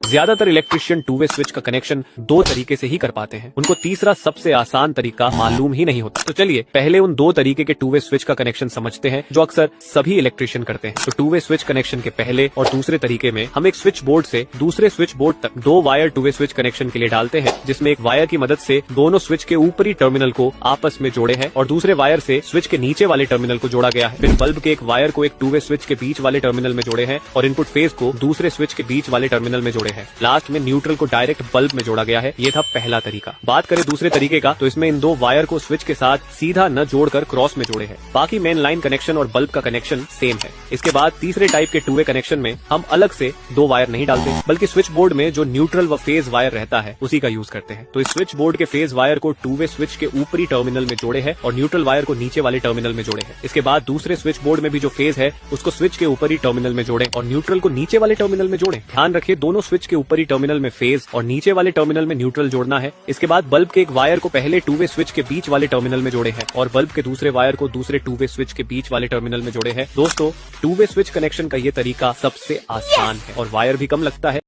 ज्यादातर electrician two way switch का connection दो तरीके से ही कर पाते हैं, उनको तीसरा सबसे आसान तरीका मालूम ही नहीं होता। तो चलिए पहले उन दो तरीके के टू वे स्विच का कनेक्शन समझते हैं जो अक्सर सभी इलेक्ट्रिशियन करते हैं। तो टू वे स्विच कनेक्शन के पहले और दूसरे तरीके में हम एक स्विच बोर्ड से दूसरे स्विच बोर्ड तक दो wire two way switch connection के लिए डालते हैं, जिसमें एक वायर की मदद से दोनों स्विच के ऊपरी टर्मिनल को आपस में जोड़े हैं और दूसरे वायर से स्विच के नीचे वाले टर्मिनल को जोड़ा गया है। फिर बल्ब के एक वायर को एक टू वे स्विच के बीच वाले टर्मिनल में जोड़े हैं और इनपुट फेज को दूसरे स्विच के बीच वाले टर्मिनल में जोड़े हैं। लास्ट में न्यूट्रल को डायरेक्ट बल्ब में जोड़ा गया है। ये था पहला तरीका। बात करें दूसरे तरीके का, तो इसमें इन दो वायर को स्विच के साथ सीधा न जोड़कर क्रॉस में जोड़े हैं। बाकी मेन लाइन कनेक्शन और बल्ब का कनेक्शन सेम है। इसके बाद तीसरे टाइप के टू वे कनेक्शन में हम अलग से दो वायर नहीं डालते, बल्कि स्विच बोर्ड में जो न्यूट्रल व फेज वायर रहता है उसी का यूज करते हैं। तो इस स्विच बोर्ड के फेज वायर को टू वे स्विच के ऊपरी टर्मिनल में जोड़े है और न्यूट्रल वायर को नीचे वाले टर्मिनल में जोड़े है। इसके बाद दूसरे स्विच बोर्ड में भी जो फेज है उसको स्विच के ऊपरी टर्मिनल में जोड़े और न्यूट्रल को नीचे वाले टर्मिनल में जोड़े। ध्यान रखिए दोनों स्विच के ऊपरी टर्मिनल में फेज और नीचे वाले टर्मिनल में न्यूट्रल जोड़ना है। इसके बाद बल्ब के एक वायर को पहले टू वे स्विच के बीच वाले टर्मिनल में जोड़े हैं और बल्ब के दूसरे वायर को दूसरे टू वे स्विच के बीच वाले टर्मिनल में जोड़े हैं। दोस्तों, टू वे स्विच कनेक्शन का ये तरीका सबसे आसान है और वायर भी कम लगता है।